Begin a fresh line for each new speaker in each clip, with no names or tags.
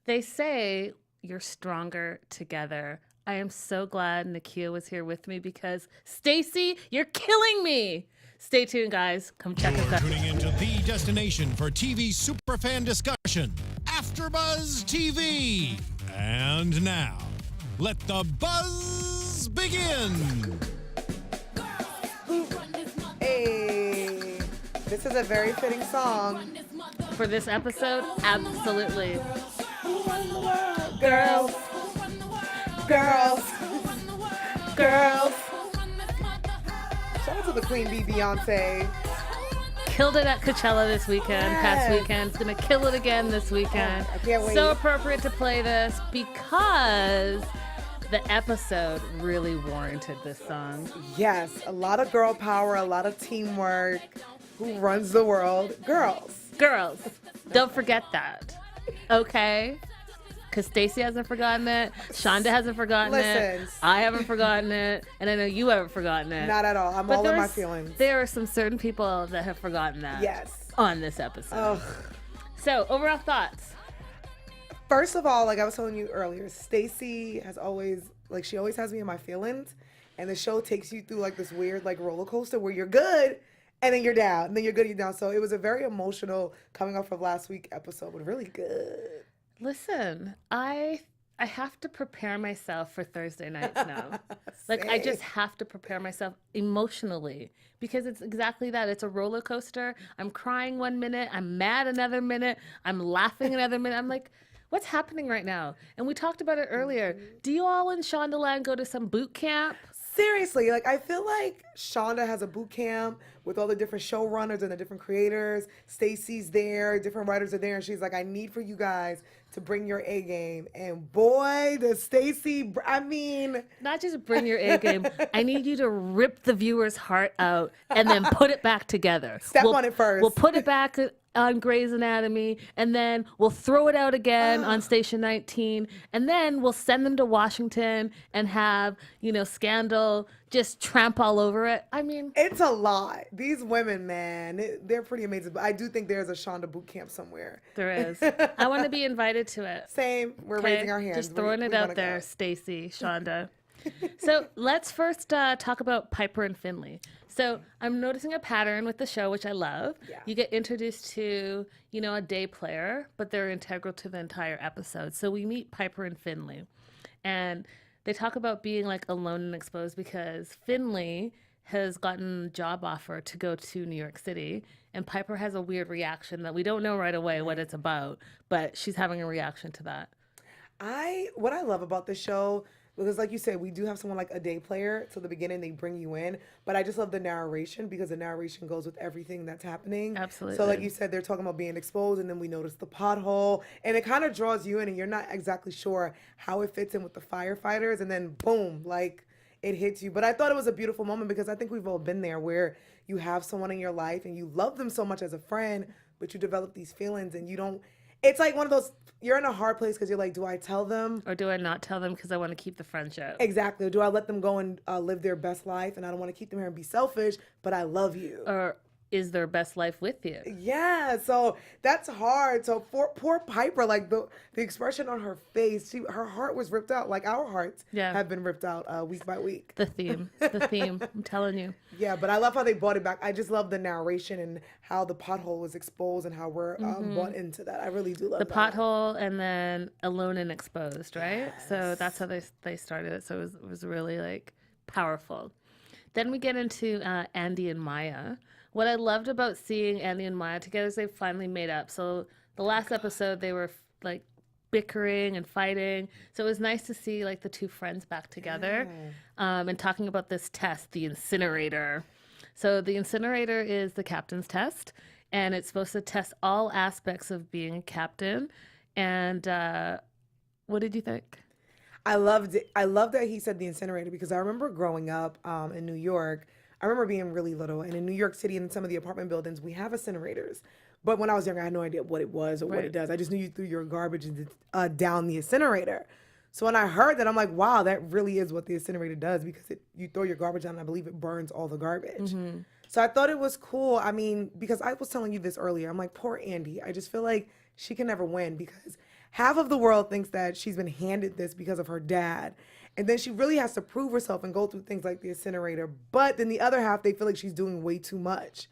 They say you're stronger together. I am so glad Nakia was here with me because Stacy, you're killing me. Stay tuned, guys. Come check us out.
Tuning into the destination for TV superfan discussion, AFTERBUZZ TV. And now, let the buzz begin.
Hey, this is a very fitting song.
For this episode, absolutely.
Girls, girls, girls. Shout out to the Queen Bee, Beyonce.
Killed it at Coachella this weekend, past weekend. It's going to kill it again this weekend.
I can't wait.
So appropriate to play this because the episode really warranted this song.
Yes, a lot of girl power, a lot of teamwork. Who runs the world? Girls.
Girls, don't forget that, okay? Because Stacey hasn't forgotten it, Shonda hasn't forgotten it, I haven't forgotten it, and I know you haven't forgotten it.
Not at all. I'm all in my feelings.
There are some certain people that have forgotten that.
Yes.
On this episode.
Ugh.
So, overall thoughts?
First of all, like I was telling you earlier, Stacey has always, like she always has me in my feelings, and the show takes you through like this weird like roller coaster where you're good, and then you're down, and then you're good, and you're down. So it was a very emotional coming off of last week's episode, but really good.
Listen, I have to prepare myself for Thursday nights now. Like, I just have to prepare myself emotionally because it's exactly that. It's a roller coaster. I'm crying one minute, I'm mad another minute, I'm laughing another minute. I'm like, what's happening right now? And we talked about it earlier. Do you all in Shondaland go to some boot camp?
Seriously, like I feel like Shonda has a boot camp with all the different showrunners and the different creators. Stacey's there, different writers are there, and she's like, I need for you guys to bring your A game. And boy, does Stacey, I mean,
not just bring your A game. I need you to rip the viewer's heart out and then put it back together.
Step on it first.
We'll put it back on Grey's Anatomy, and then we'll throw it out again on Station 19, and then we'll send them to Washington and have, Scandal just tramp all over it. I mean,
it's a lot. These women, man, they're pretty amazing. But I do think there's a Shonda boot camp somewhere.
There is. I want to be invited to it.
Same. We're raising our hands.
Just throwing it out there, Stacey, Shonda. So let's first talk about Piper and Finley. So I'm noticing a pattern with the show, which I love.
Yeah.
You get introduced to, a day player, but they're integral to the entire episode. So we meet Piper and Finley. And they talk about being like alone and exposed because Finley has gotten a job offer to go to New York City. And Piper has a weird reaction that we don't know right away what it's about, but she's having a reaction to that.
What I love about the show, because like you said, we do have someone like a day player. So the beginning, they bring you in. But I just love the narration because the narration goes with everything that's happening.
Absolutely.
So like you said, they're talking about being exposed, and then we notice the pothole. And it kind of draws you in, and you're not exactly sure how it fits in with the firefighters. And then boom, like it hits you. But I thought it was a beautiful moment because I think we've all been there where you have someone in your life and you love them so much as a friend, but you develop these feelings and you don't. It's like one of those, you're in a hard place because you're like, do I tell them?
Or do I not tell them because I want to keep the friendship?
Exactly. Or do I let them go and live their best life, and I don't want to keep them here and be selfish, but I love you?
Or is their best life with you?
Yeah, so that's hard. So for poor Piper, like the expression on her face, her heart was ripped out, like our hearts have been ripped out week by week.
The theme, I'm telling you.
Yeah, but I love how they brought it back. I just love the narration and how the pothole was exposed and how we're brought into that. I really do love
the
that.
pothole and then alone and exposed, right? Yes. So that's how they started it. So it was really like powerful. Then we get into Andy and Maya. What I loved about seeing Andy and Maya together is they finally made up. So the last episode they were like bickering and fighting. So it was nice to see like the two friends back together and talking about this test, the Incinerator. So the Incinerator is the captain's test, and it's supposed to test all aspects of being a captain. And what did you think?
I loved it. I love that he said the Incinerator because I remember growing up in New York. I remember being really little, and in New York City and in some of the apartment buildings, we have incinerators. But when I was younger, I had no idea what it was or what it does. I just knew you threw your garbage down the incinerator. So when I heard that, I'm like, wow, that really is what the incinerator does, because you throw your garbage down, and I believe it burns all the garbage. Mm-hmm. So I thought it was cool. I mean, because I was telling you this earlier, I'm like, poor Andy. I just feel like she can never win, because half of the world thinks that she's been handed this because of her dad. And then she really has to prove herself and go through things like the incinerator. But then the other half, they feel like she's doing way too much.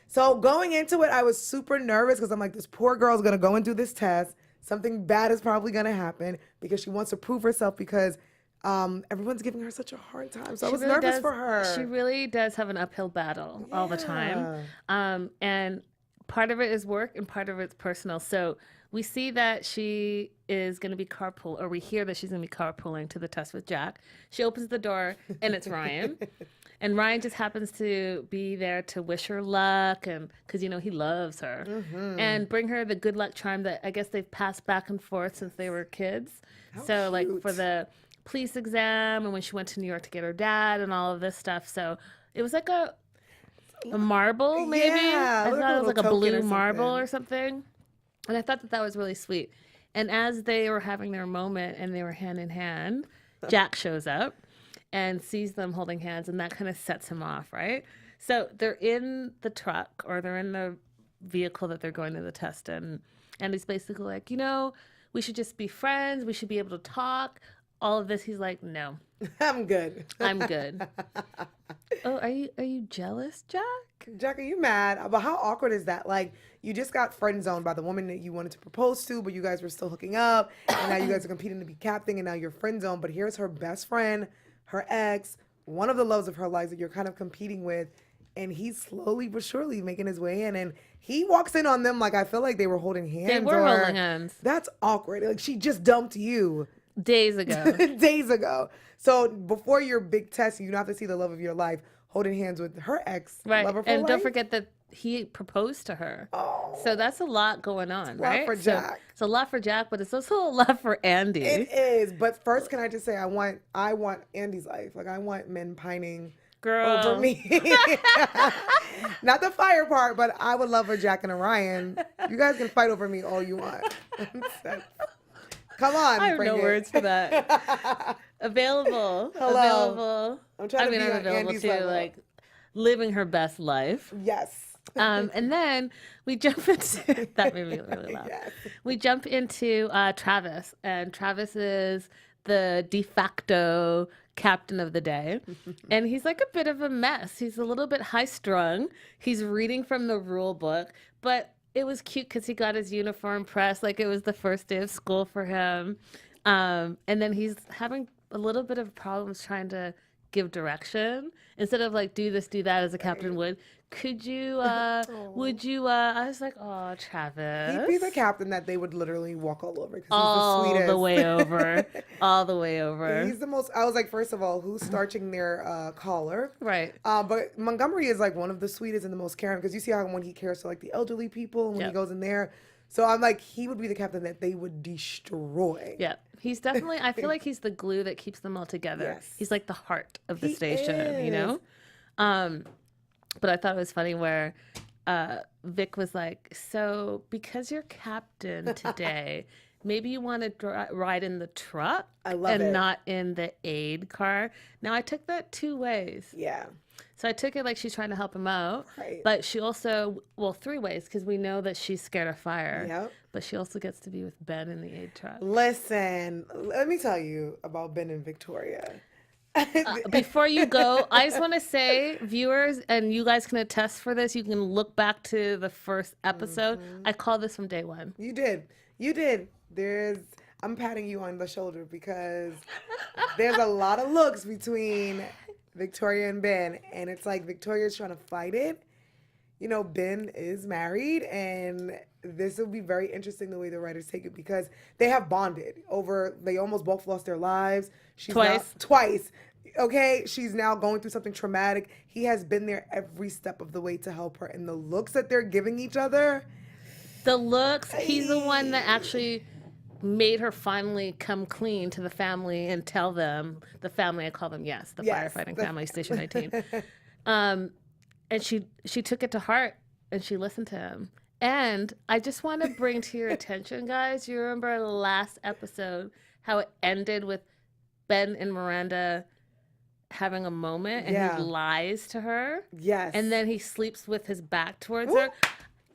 So going into it, I was super nervous because I'm like, this poor girl's going to go and do this test. Something bad is probably going to happen because she wants to prove herself because everyone's giving her such a hard time. So I was nervous for her.
She really does have an uphill battle all the time. And part of it is work and part of it's personal. So we see that she is going to be carpool, or we hear that she's going to be carpooling to the test with Jack. She opens the door and it's Ryan. And Ryan just happens to be there to wish her luck, and because, you know, he loves her, and bring her the good luck charm that I guess they've passed back and forth since they were kids. So like for the police exam and when she went to New York to get her dad and all of this stuff. So it was like a marble, maybe.
Yeah,
I thought it was like a blue
or
marble or something. And I thought that that was really sweet. And as they were having their moment and they were hand in hand, Jack shows up and sees them holding hands, and that kind of sets him off, right? So they're in the truck, or they're in the vehicle that they're going to the test in, and he's basically like, you know, we should just be friends. We should be able to talk. All of this, he's like, no.
I'm good.
I'm good. Oh, are you jealous, Jack?
Jack, are you mad? But how awkward is that? Like, you just got friend zoned by the woman that you wanted to propose to, but you guys were still hooking up, and now you guys are competing to be captain, and now you're friend zoned. But here's her best friend, her ex, one of the loves of her life that you're kind of competing with, and he's slowly but surely making his way in, and he walks in on them like I feel like they were holding hands.
They were holding hands.
That's awkward. Like, she just dumped you.
Days ago.
Days ago. So before your big test, you have to see the love of your life holding hands with her ex.
Right.
Love of her
And
life.
don't forget that he proposed to her.
Oh,
So that's a lot going on, right?
lot for Jack.
So it's a lot for Jack, but it's also a lot for Andy.
it is. But first, can I just say I want Andy's life. Like, I want men pining
Girl.
over me. Not the fire part, but I would love a Jack and a Ryan. You guys can fight over me all you want. Come on.
I have
bring
no
it.
words for that. Available.
Hello.
Available.
I'm trying to be
I'm
on
available
Andy's
too,
level.
like living her best life.
Yes.
And then we jump into that made me really laugh.
Yes.
We jump into Travis, and Travis is the de facto captain of the day, and he's like a bit of a mess. He's a little bit high strung. He's reading from the rule book, but it was cute because he got his uniform pressed like it was the first day of school for him. And then he's having a little bit of problems trying to give direction instead of like do this, do that as a captain would. Could you, would you, I was like, oh, Travis.
He'd be the captain that they would literally walk all over because he's the
All
sweetest.
the way over. All the way over.
He's the most. I was like, first of all, who's starching their collar?
Right.
But Montgomery is like one of the sweetest and the most caring because you see how when he cares for like the elderly people and when he
Yep.
goes in there. So I'm like, he would be the captain that they would destroy.
Yeah. He's definitely, I feel like he's the glue that keeps them all together.
Yes.
He's like the heart of the
He
station, you know? But I thought it was funny where Vic was like, so because you're captain today, maybe you want to ride in the truck
I love
and
it.
not in the aid car. Now, I took that two ways.
Yeah.
So I took it like she's trying to help him out,
Right.
but she also, well, three ways, because we know that she's scared of fire.
Yep.
But she also gets to be with Ben in the aid truck.
Listen, let me tell you about Ben and Victoria.
Before you go, I just want to say, viewers, and you guys can attest for this, you can look back to the first episode. I call this from day one.
You did. You did. I'm patting you on the shoulder because there's a lot of looks between Victoria and Ben, and it's like Victoria's trying to fight it. You know, Ben is married, and this will be very interesting the way the writers take it because they have bonded over, they almost both lost their lives. She's twice. Okay, she's now going through something traumatic. He has been there every step of the way to help her, and the looks that they're giving each other.
The looks, he's the one that actually made her finally come clean to the family and tell them, the family, I call them, yes, the firefighting family, Station 19. And she took it to heart and she listened to him. And I just want to bring to your attention, guys, you remember last episode, how it ended with Ben and Miranda having a moment and he lies to her.
Yes.
And then he sleeps with his back towards her.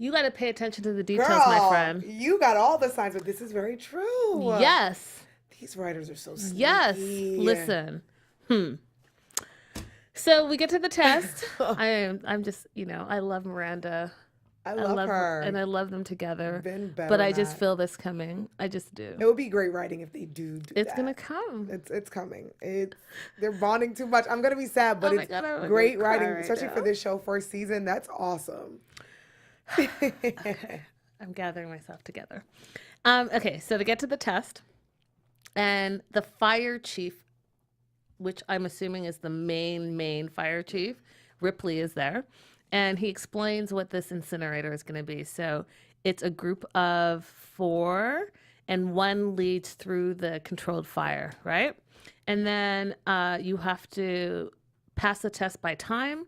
You got to pay attention to the details,
Girl,
my friend.
you got all the signs, but this is very true.
Yes.
These writers are so sneaky.
Yes. Listen. So we get to the test. I'm just, I love Miranda.
I love her.
And I love them together.
Been better
but I
than
just
that.
feel this coming. I just do.
It would be great writing if they do
It's
that.
gonna come.
It's coming. They're bonding too much. I'm gonna be sad, but
Oh my
it's
God, I would
great
cry
writing,
right
especially
now.
for this show, first season. That's awesome.
Okay. I'm gathering myself together. Okay, so to get to the test, and the fire chief, which I'm assuming is the main fire chief, Ripley is there, and he explains what this incinerator is going to be. So it's a group of 4, and 1 leads through the controlled fire, right? And then you have to pass the test by time,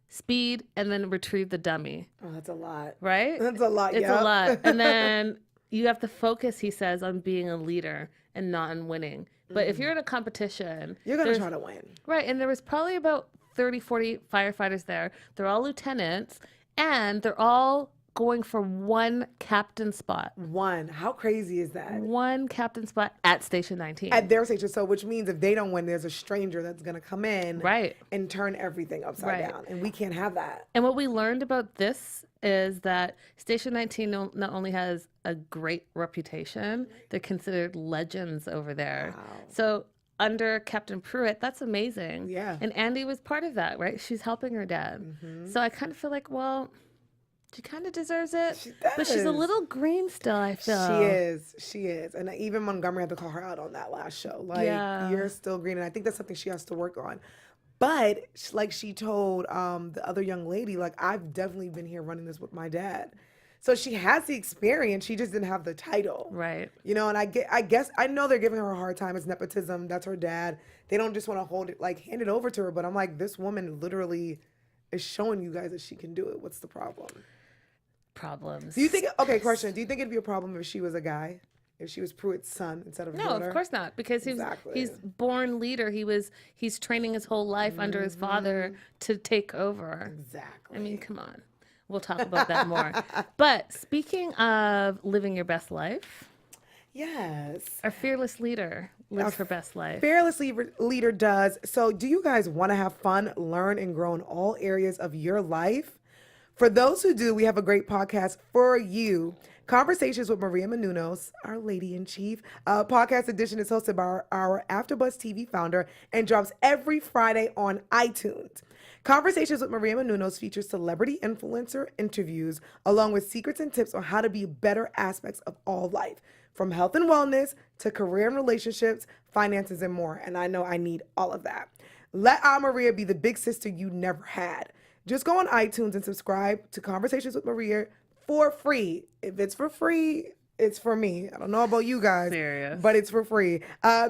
speed, and then retrieve the dummy,
Oh, that's a lot.
right?
That's a lot.
It's
yep.
a lot. And then you have to focus, he says, on being a leader and not on winning. But if you're in a competition,
You're gonna
there's-
try to win.
right, and there was probably about 30, 40 firefighters there. They're all lieutenants, and they're all going for 1 captain spot.
1. How crazy is that?
1 captain spot at Station 19.
At their station, so which means if they don't win, there's a stranger that's gonna come in
Right.
and turn everything upside
Right.
down, and we can't have that.
And what we learned about this is that Station 19 not only has a great reputation, they're considered legends over there.
Wow.
So under Captain Pruitt, that's amazing.
Yeah.
And Andy was part of that, right? She's helping her dad. So I kind of feel like, well, she kind of deserves it.
She
But she's a
does.
little green still, I feel.
She is. And even Montgomery had to call her out on that last show. Like,
Yeah.
you're still green. And I think that's something she has to work on. But like she told the other young lady, like, I've definitely been here running this with my dad. So she has the experience. She just didn't have the title.
Right.
And I guess I know they're giving her a hard time. It's nepotism. That's her dad. They don't just want to hold it, like, hand it over to her. But I'm like, this woman literally is showing you guys that she can do it. What's the problem?
Problems.
Do you think, okay, question. Do you think it'd be a problem if she was a guy? If she was Pruitt's son instead of
No,
daughter?
of course not, because
Exactly.
he's born leader. He's training his whole life under his father to take over.
Exactly.
I mean, come on. We'll talk about that more. But speaking of living your best life,
yes.
our fearless leader lives her best life.
Fearless leader does. So do you guys want to have fun, learn, and grow in all areas of your life? For those who do, we have a great podcast for you. Conversations with Maria Menounos, our lady in chief. Podcast edition is hosted by our AFTERBUZZ TV founder and drops every Friday on iTunes. Conversations with Maria Menounos features celebrity influencer interviews along with secrets and tips on how to be better aspects of all life, from health and wellness to career and relationships, finances, and more. And I know I need all of that. Let Aunt Maria be the big sister you never had. Just go on iTunes and subscribe to Conversations with Maria for free. If it's for free, it's for me. I don't know about you guys,
Serious.
but it's for free.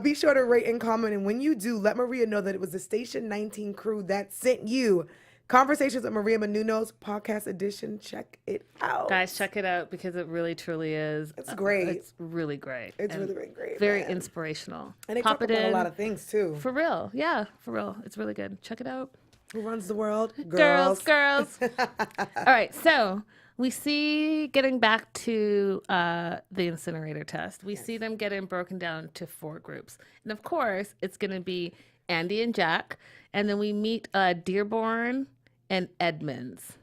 Be sure to rate and comment. And when you do, let Maria know that it was the Station 19 crew that sent you. Conversations with Maria Menounos, podcast edition. Check it out.
Guys, check it out because it really, truly is.
It's great.
It's really great.
It's
and
really great.
Very
man.
inspirational.
And they
Pop
talk
it
about
in.
a lot of things too.
For real. Yeah, for real. It's really good. Check it out.
Who runs the world?
Girls. All right, so we see, getting back to the incinerator test, we see them getting broken down to 4 groups. And of course, it's going to be Andy and Jack. And then we meet Dearborn and Edmonds.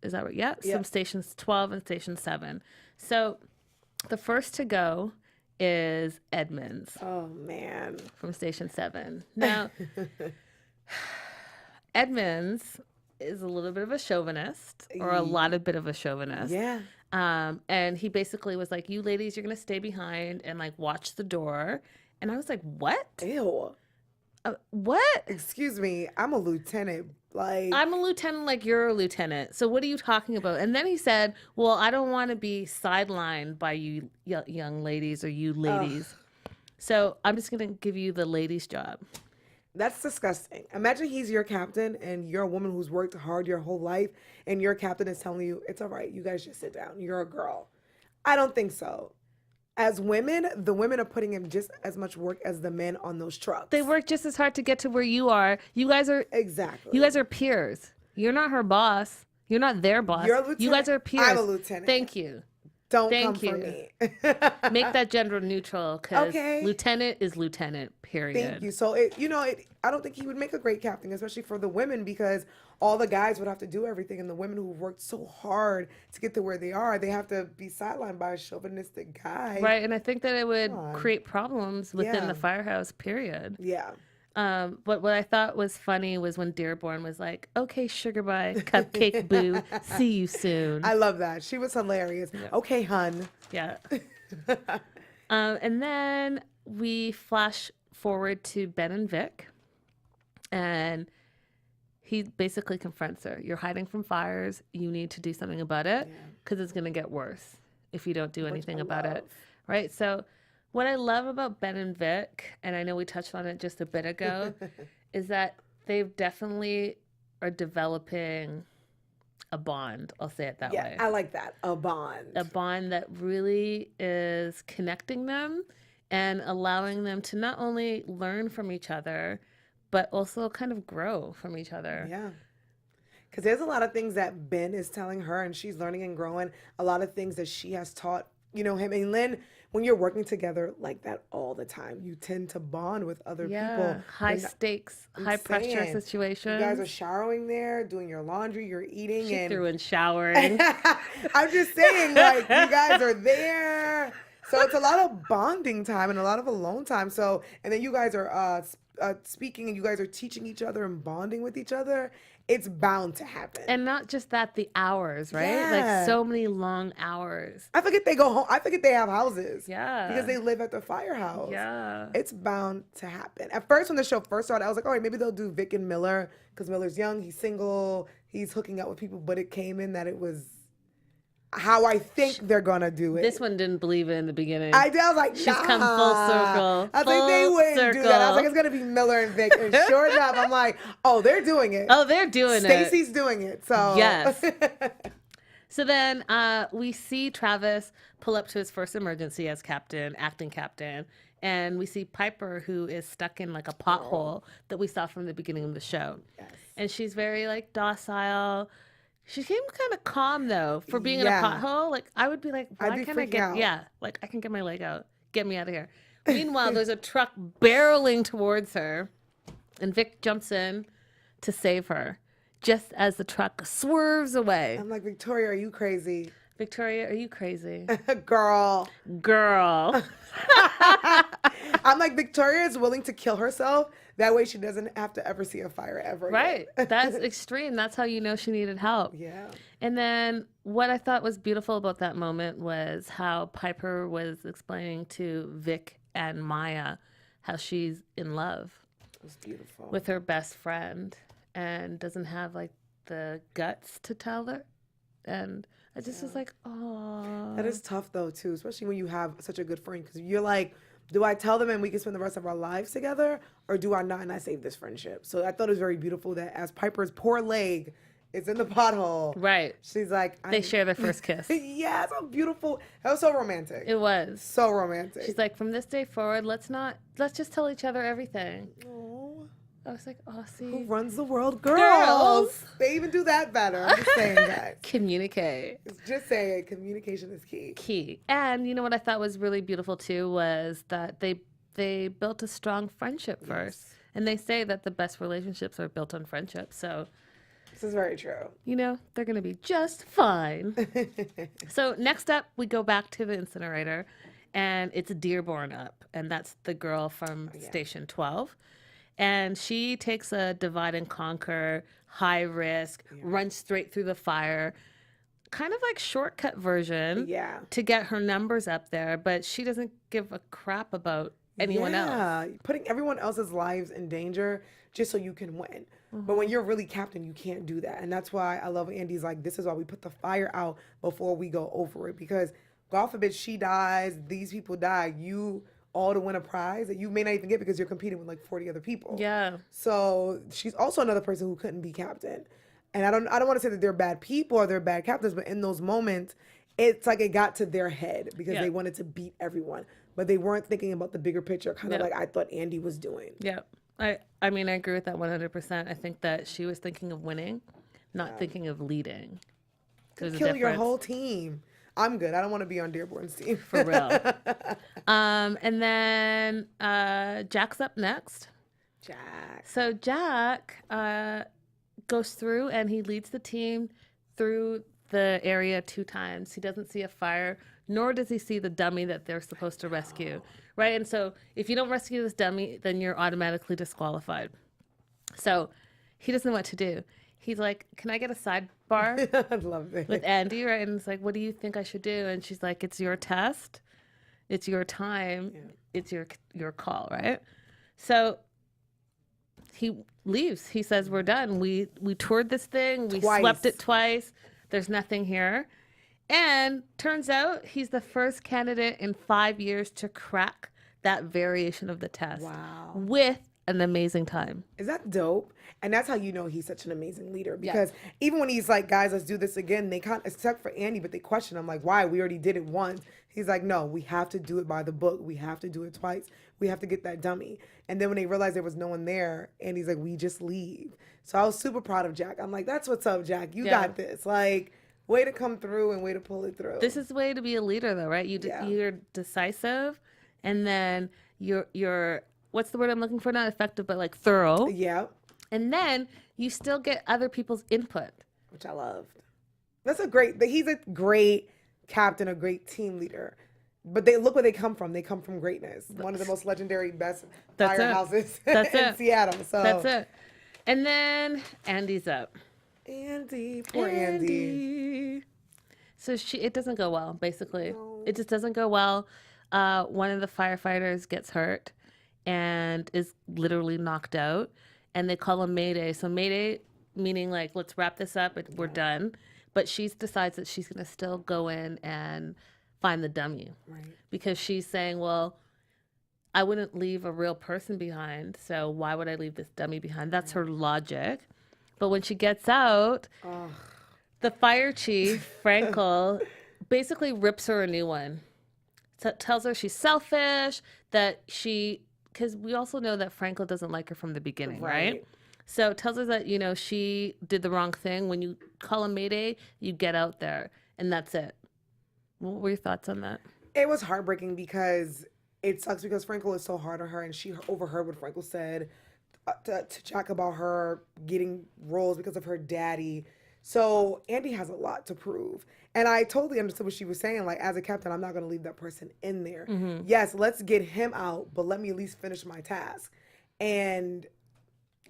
Is that right? Yeah,
Yep.
some stations 12 and station 7. So the first to go is Edmonds
Oh man.
from station 7. Now, Edmonds is a little bit of a chauvinist, or a lot of bit of a chauvinist.
Yeah.
And he basically was like, you ladies, you're going to stay behind and like watch the door. And I was like, what?
Ew.
What?
Excuse me. I'm a lieutenant. Like,
I'm a lieutenant like you're a lieutenant. So what are you talking about? And then he said, well, I don't want to be sidelined by you young ladies or you ladies. So I'm just going to give you the ladies' job.
that's disgusting. Imagine he's your captain and you're a woman who's worked hard your whole life and your captain is telling you, it's all right, you guys just sit down. You're a girl. I don't think so. As women, the women are putting in just as much work as the men on those trucks.
They work just as hard to get to where you are. You guys are
Exactly.
You guys are peers. You're not her boss. You're not their boss.
You're a lieutenant.
You guys are peers.
I'm a lieutenant.
Thank you.
Don't
Thank
come for
you.
me.
Make that gender neutral because
Okay.
lieutenant is lieutenant, period.
Thank you. So I don't think he would make a great captain, especially for the women, because all the guys would have to do everything, and the women who've worked so hard to get to where they are, they have to be sidelined by a chauvinistic guy.
Right, and I think that it would
Come on.
create problems within
Yeah.
the firehouse, period.
Yeah.
But what I thought was funny was when Dearborn was like, okay, sugar bye, cupcake boo, see you soon.
I love that. She was hilarious. Okay, hun.
Yeah. And then we flash forward to Ben and Vic, and he basically confronts her. You're hiding from fires. You need to do something about it because it's going to get worse if you don't do anything about it. Right? So what I love about Ben and Vic, and I know we touched on it just a bit ago, is that they've definitely are developing a bond. I'll say it that way.
I like that. A bond.
A bond that really is connecting them and allowing them to not only learn from each other, but also kind of grow from each other.
Yeah. Because there's a lot of things that Ben is telling her, and she's learning and growing. A lot of things that she has taught, him. And Lynn, when you're working together like that all the time, you tend to bond with other people.
High stakes, high pressure situations.
You guys are showering there, doing your laundry, you're eating.
She
and
threw in showering.
I'm just saying, like, you guys are there. So it's a lot of bonding time and a lot of alone time. So, and then you guys are speaking and you guys are teaching each other and bonding with each other. It's bound to happen.
And not just that, the hours, right?
Yeah.
Like so many long hours.
I forget they go home. I forget they have houses.
Yeah.
Because they live at the firehouse.
Yeah.
It's bound to happen. At first, when the show first started, I was like, all right, maybe they'll do Vic and Miller because Miller's young, he's single, he's hooking up with people. But it came in that it was how I think they're going to do it.
This one didn't believe it in the beginning.
I was like,
She's come full circle.
I was like, they wouldn't do that. I was like, it's going to be Miller and Vic. And sure enough, I'm like, oh, they're doing it.
Oh, they're doing it.
Stacy's doing it. So
yes. So then we see Travis pull up to his first emergency as acting captain. And we see Piper, who is stuck in like a pothole that we saw from the beginning of the show. Yes. And she's very like docile. She seemed kind of calm though for being in a pothole. Like I would be like, why can't I get out? Yeah, like I can get my leg out. Get me out of here. Meanwhile, there's a truck barreling towards her, and Vic jumps in to save her, just as the truck swerves away.
I'm like, Victoria, are you crazy?
Victoria, are you crazy?
Girl. I'm like, Victoria is willing to kill herself. That way she doesn't have to ever see a fire ever again.
Right. That's extreme. That's how you know she needed help.
Yeah.
And then what I thought was beautiful about that moment was how Piper was explaining to Vic and Maya how she's in love.
It was beautiful.
With her best friend and doesn't have like the guts to tell her. And I just was like, oh.
That is tough though too, especially when you have such a good friend, because you're like, do I tell them and we can spend the rest of our lives together, or do I not and I save this friendship? So I thought it was very beautiful that as Piper's poor leg is in the pothole,
right?
She's like,
they share their first kiss.
Yeah, so beautiful. That was so romantic.
It was
so romantic.
She's like, from this day forward, let's just tell each other everything.
Aww.
I was like, oh, see.
Who runs the world? Girls. They even do that better. I'm just saying, guys.
Communicate.
Just saying, communication is key.
And you know what I thought was really beautiful too was that they built a strong friendship first. Yes. And they say that the best relationships are built on friendship. So
this is very true.
You know, they're going to be just fine. So next up, we go back to the incinerator, and it's Dearborn up. And that's the girl from Station 12. And she takes a divide and conquer, high risk, runs straight through the fire, kind of like shortcut version to get her numbers up there. But she doesn't give a crap about anyone else.
Putting everyone else's lives in danger just so you can win. Mm-hmm. But when you're really captain, you can't do that. And that's why I love Andy's like, this is why we put the fire out before we go over it. Because God forbid she dies, these people die, you all to win a prize that you may not even get because you're competing with like 40 other people.
Yeah.
So she's also another person who couldn't be captain. And I don't want to say that they're bad people or they're bad captains, but in those moments, it's like it got to their head because they wanted to beat everyone, but they weren't thinking about the bigger picture, kind of like I thought Andy was doing.
Yeah. I mean, I agree with that 100%. I think that she was thinking of winning, not thinking of leading. There's a
Kill your
difference.
whole team. I'm good. I don't want to be on Dearborn's team.
For real. And then Jack's up next.
Jack.
So Jack goes through and he leads the team through the area 2 times. He doesn't see a fire, nor does he see the dummy that they're supposed to rescue, right? And so if you don't rescue this dummy, then you're automatically disqualified. So he doesn't know what to do. He's like, can I get a sidebar
I love it.
with Andy, right? And it's like, what do you think I should do? And she's like, it's your test. It's your time. Yeah. It's your call, right? So he leaves. He says, we're done. We toured this thing. We swept it twice. There's nothing here. And turns out he's the first candidate in 5 years to crack that variation of the test. Wow. With an amazing time.
Is that dope? And that's how you know he's such an amazing leader. Because even when he's like, guys, let's do this again, they can't, except for Andy, but they question him, like, why? We already did it once. He's like, no, we have to do it by the book. We have to do it twice. We have to get that dummy. And then when they realized there was no one there, Andy's like, we just leave. So I was super proud of Jack. I'm like, that's what's up, Jack. You got this. Like, way to come through and way to pull it through.
This is the way to be a leader, though, right? You're decisive, and then you're what's the word I'm looking for? Not effective, but like thorough.
Yeah.
And then you still get other people's input,
which I loved. He's a great captain, a great team leader. But look where they come from. They come from greatness. One of the most legendary, best firehouses in Seattle. So
that's it. And then Andy's up.
Andy, poor Andy.
So it doesn't go well, basically. No. It just doesn't go well. One of the firefighters gets hurt and is literally knocked out. And they call him Mayday. So Mayday, meaning like, let's wrap this up and we're done. But she decides that she's going to still go in and find the dummy. Right. Because she's saying, well, I wouldn't leave a real person behind, so why would I leave this dummy behind? That's her logic. But when she gets out, the fire chief, Frankel, basically rips her a new one. So tells her she's selfish, that because we also know that Frankel doesn't like her from the beginning, right? So tells her that, she did the wrong thing. When you call a Mayday, you get out there, and that's it. What were your thoughts on that?
It was heartbreaking because it sucks because Frankel is so hard on her, and she overheard what Frankel said to Jack about her getting roles because of her daddy. So Andy has a lot to prove. And I totally understood what she was saying. Like, as a captain, I'm not going to leave that person in there. Mm-hmm. Yes, let's get him out, but let me at least finish my task. And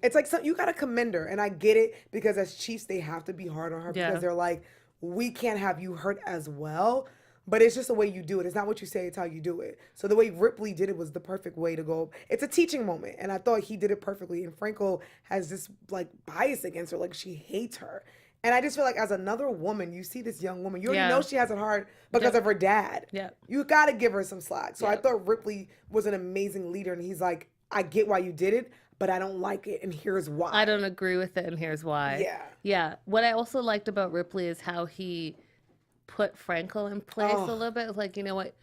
it's like, you got to commend her. And I get it because as chiefs, they have to be hard on her because they're like, we can't have you hurt as well. But it's just the way you do it. It's not what you say, it's how you do it. So the way Ripley did it was the perfect way to go. It's a teaching moment. And I thought he did it perfectly. And Frankel has this like bias against her. Like, she hates her. And I just feel like as another woman, you see this young woman, you already know she has it hard because of her dad. Yeah. You got to give her some slack. So I thought Ripley was an amazing leader. And he's like, I get why you did it, but I don't like it. And here's why.
I don't agree with it. And here's why. Yeah. Yeah. What I also liked about Ripley is how he put Frankel in place a little bit. Like, you know what?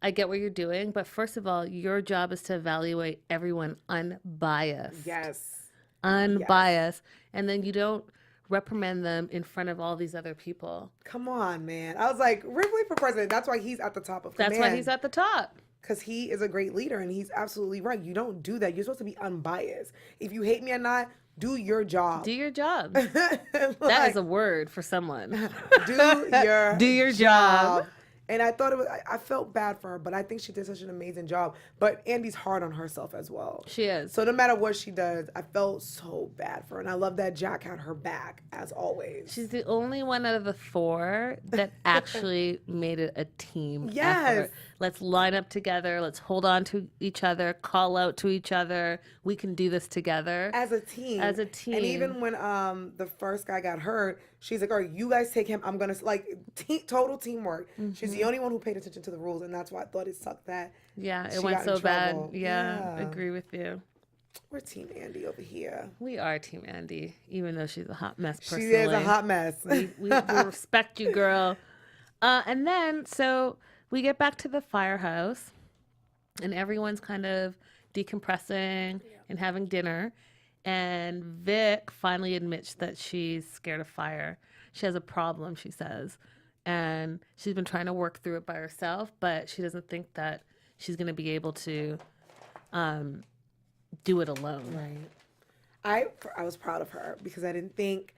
I get what you're doing. But first of all, your job is to evaluate everyone unbiased.
Yes.
Unbiased. Yes. And then you don't reprimand them in front of all these other people.
Come on, man. I was like, Ripley for president. That's why he's at the top of command.
That's why he's at the top.
Because he is a great leader, and he's absolutely right. You don't do that. You're supposed to be unbiased. If you hate me or not, do your job.
Do your job. That is a word for someone.
Do your job. And I thought I felt bad for her, but I think she did such an amazing job. But Andy's hard on herself as well.
She is.
So no matter what she does, I felt so bad for her. And I love that Jack had her back, as always.
She's the only one out of the 4 that actually made it a team effort. Let's line up together. Let's hold on to each other, call out to each other. We can do this together.
As a team.
As a team.
And even when the first guy got hurt, she's like, all right, you guys take him. I'm going to, total teamwork. Mm-hmm. She's the only one who paid attention to the rules, and that's why I thought it sucked that
it went so bad. Yeah, I agree with you.
We're Team Andy over here.
We are Team Andy, even though she's a hot mess personally.
She is a hot mess.
We respect you, girl. And then, so we get back to the firehouse, and everyone's kind of decompressing and having dinner. And Vic finally admits that she's scared of fire. She has a problem, she says. And she's been trying to work through it by herself, but she doesn't think that she's going to be able to do it alone.
Right. I was proud of her because I didn't think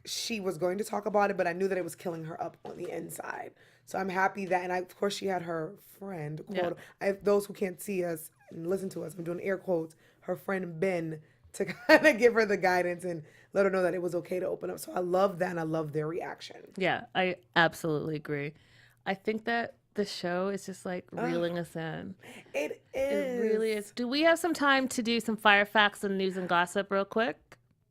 she was going to talk about it, but I knew that it was killing her up on the inside. So I'm happy that, and of course she had her friend, quote, those who can't see us and listen to us, I'm doing air quotes, her friend Ben, to kind of give her the guidance and let her know that it was okay to open up. So I love that, and I love their reaction.
Yeah, I absolutely agree. I think that the show is just like reeling us in.
It is.
It really is. Do we have some time to do some fire facts and news and gossip real quick?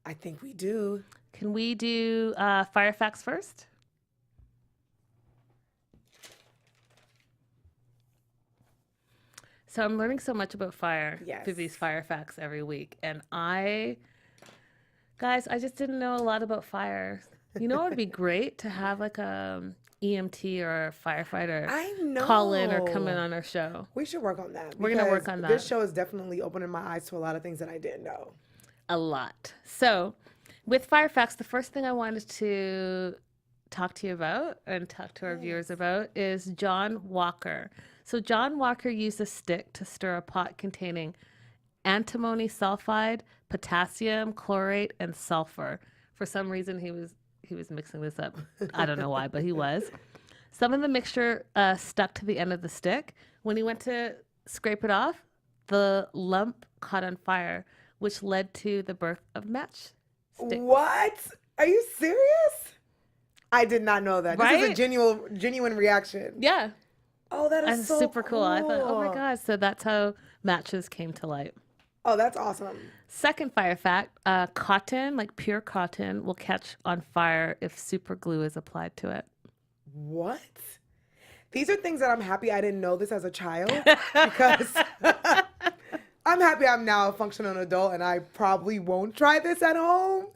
I think we do.
Can we do fire facts first? So I'm learning so much about fire through these fire facts every week. And guys, I just didn't know a lot about fire. You know, it would be great to have like a EMT or a firefighter call in or come in on our show.
We should work on that.
We're going to work on that.
This show is definitely opening my eyes to a lot of things that I didn't know.
A lot. So with fire facts, the first thing I wanted to talk to you about and talk to our viewers about is John Walker. So John Walker used a stick to stir a pot containing antimony sulfide, potassium, chlorate, and sulfur. For some reason, he was mixing this up. I don't know why, but he was. Some of the mixture stuck to the end of the stick. When he went to scrape it off, the lump caught on fire, which led to the birth of matchsticks.
What? Are you serious? I did not know that.
Right?
This is a genuine reaction.
Yeah.
Oh, that is so
super cool. I thought, oh my gosh. So that's how matches came to light.
Oh, that's awesome.
Second fire fact, cotton, like pure cotton, will catch on fire if super glue is applied to it.
What? These are things that I'm happy I didn't know this as a child because I'm happy I'm now a functional adult and I probably won't try this at home.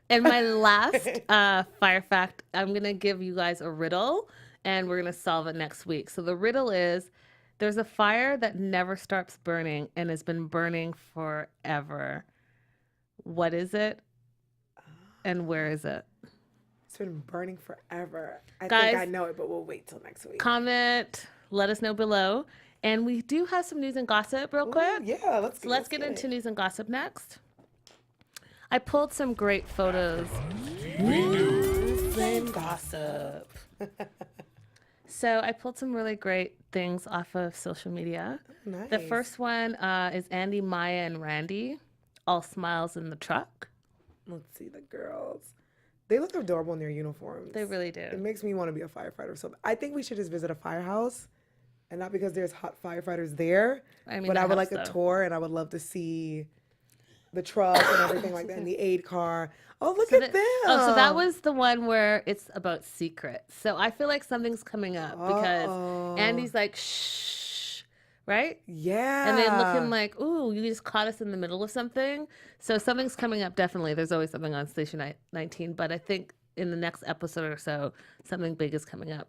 And my last fire fact, I'm going to give you guys a riddle and we're going to solve it next week. So the riddle is, there's a fire that never stops burning and has been burning forever. What is it? And where is it?
It's been burning forever. I
Guys,
think I know it, but we'll wait till next week.
Comment, let us know below. And we do have some news and gossip real quick.
Yeah,
let's get into news and gossip next. I pulled some great photos. News and gossip. So I pulled some really great things off of social media.
Nice.
The first one is Andy, Maya, and Randy, all smiles in the truck.
Let's see the girls. They look adorable in their uniforms.
They really do.
It makes me want to be a firefighter. So I think we should just visit a firehouse. And not because there's hot firefighters there, but I would like a tour and I would love to see the truck and everything like that, and the aid car. Oh, look at them.
Oh, so that was the one where it's about secrets. So I feel like something's coming up because Andy's like, shh, right?
Yeah.
And then looking like, ooh, you just caught us in the middle of something. So something's coming up, definitely. There's always something on Station 19, but I think in the next episode or so, something big is coming up.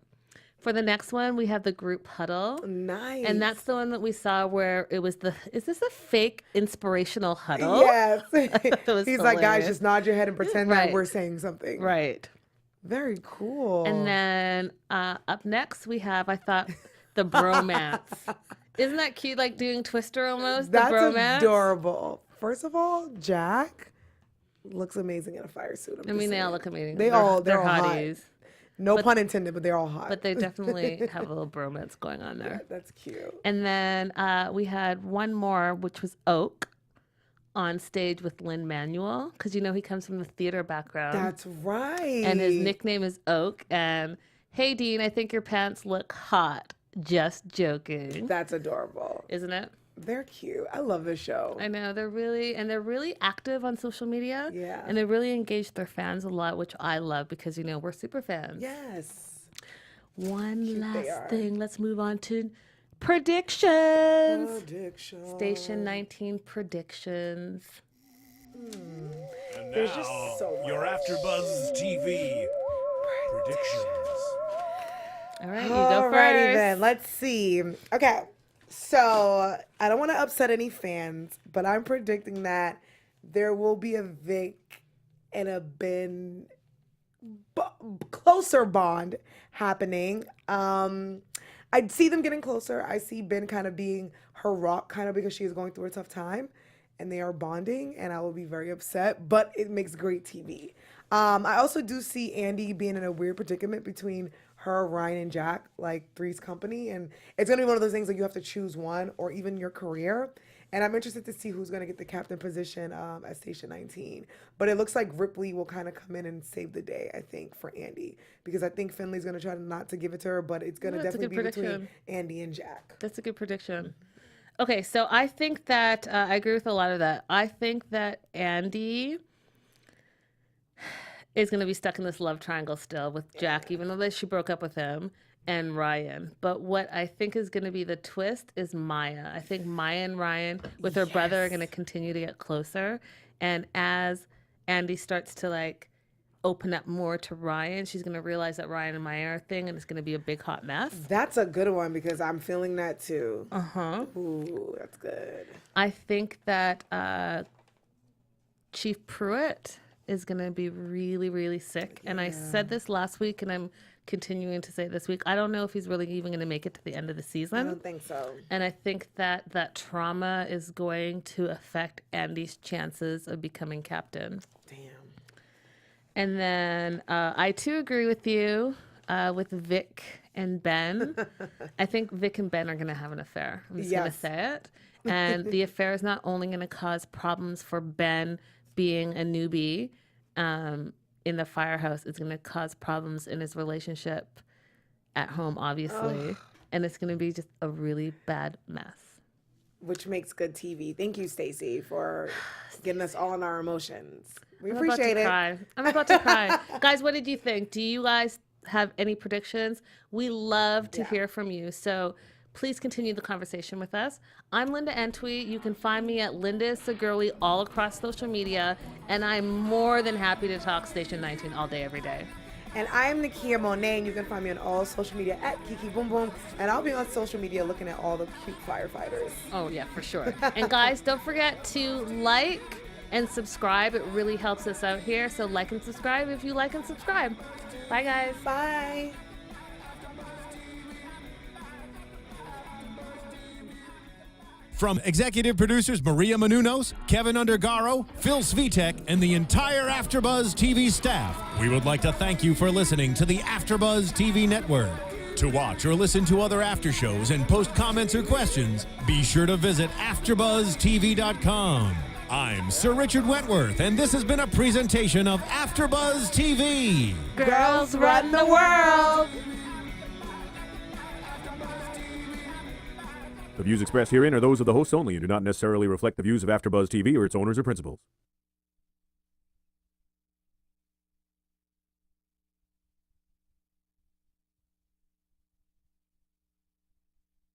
For the next one, we have the group huddle.
Nice.
And that's the one that we saw where it was is this a fake inspirational huddle?
Yes. He's
hilarious.
like, guys, just nod your head and pretend
Right.
that we're saying something.
Right.
Very cool.
And then up next, we have, I thought, the bromance. Isn't that cute, like doing Twister almost?
That's
the bromance?
adorable. First of all, Jack looks amazing in a fire suit.
I mean, they all look amazing.
They're
They're
hotties.
hotties.
No pun intended, but they're all hot.
But they definitely have a little bromance going on there.
Yeah, that's cute.
And then we had one more, which was Oak on stage with Lin-Manuel, because you know he comes from the theater background.
That's right.
And his nickname is Oak. And hey, Dean, I think your pants look hot. Just joking.
That's adorable.
Isn't it?
They're cute. I love this show.
I know, they're really active on social media.
Yeah.
And they really engage their fans a lot, which I love because, you know, we're super fans.
Yes.
One last thing. Let's move on to predictions. Station 19 predictions.
And
There's
now,
just so much.
your AFTERBUZZ TV predictions.
All right, you go first.
Alrighty then. Let's see. Okay. So I don't want to upset any fans, but I'm predicting that there will be a Vic and a Ben closer bond happening. I see them getting closer. I see Ben kind of being her rock, kind of because she is going through a tough time, and they are bonding, and I will be very upset, but it makes great TV. I also do see Andy being in a weird predicament between her, Ryan, and Jack, like Three's Company, and it's gonna be one of those things that you have to choose one, or even your career. And I'm interested to see who's gonna get the captain position at Station 19. But it looks like Ripley will kind of come in and save the day, I think, for Andy, because I think Finley's gonna try not to give it to her, but it's gonna definitely be between Andy and Jack.
That's a good prediction. Okay, so I think that I agree with a lot of that. I think that Andy is going to be stuck in this love triangle still with Jack, even though she broke up with him, and Ryan. But what I think is going to be the twist is Maya. I think Maya and Ryan, with her brother, are going to continue to get closer. And as Andy starts to like open up more to Ryan, she's going to realize that Ryan and Maya are a thing, and it's going to be a big hot mess.
That's a good one because I'm feeling that too. Ooh, that's good.
I think that Chief Pruitt is going to be really, really sick. And I said this last week, and I'm continuing to say this week. I don't know if he's really even going to make it to the end of the season.
I don't think so.
And I think that that trauma is going to affect Andy's chances of becoming captain.
Damn.
And then I too agree with you with Vic and Ben. I think Vic and Ben are going to have an affair. I'm just going to say it. And the affair is not only going to cause problems for Ben being a newbie in the firehouse, it's going to cause problems in his relationship at home, obviously. And it's going to be just a really bad mess.
Which makes good TV. Thank you, Stacey, for getting us all in our emotions. We appreciate it.
I'm about to cry. Guys, what did you think? Do you guys have any predictions? We love to hear from you. So please continue the conversation with us. I'm Linda Antwi. You can find me at Linda is the Girly all across social media. And I'm more than happy to talk Station 19 all day, every day.
And I'm Nakia Monet, and you can find me on all social media at Kiki Boom Boom. And I'll be on social media looking at all the cute firefighters.
Oh, yeah, for sure. And guys, don't forget to like and subscribe. It really helps us out here. So like and subscribe if you like and subscribe. Bye, guys.
Bye.
From executive producers Maria Menounos, Kevin Undergaro, Phil Svitek, and the entire AfterBuzz TV staff, we would like to thank you for listening to the AfterBuzz TV network. To watch or listen to other after shows and post comments or questions, be sure to visit AfterBuzzTV.com. I'm Sir Richard Wentworth, and this has been a presentation of AfterBuzz TV.
Girls run the world.
The views expressed herein are those of the hosts only and do not necessarily reflect the views of AfterBuzz TV or its owners or principals.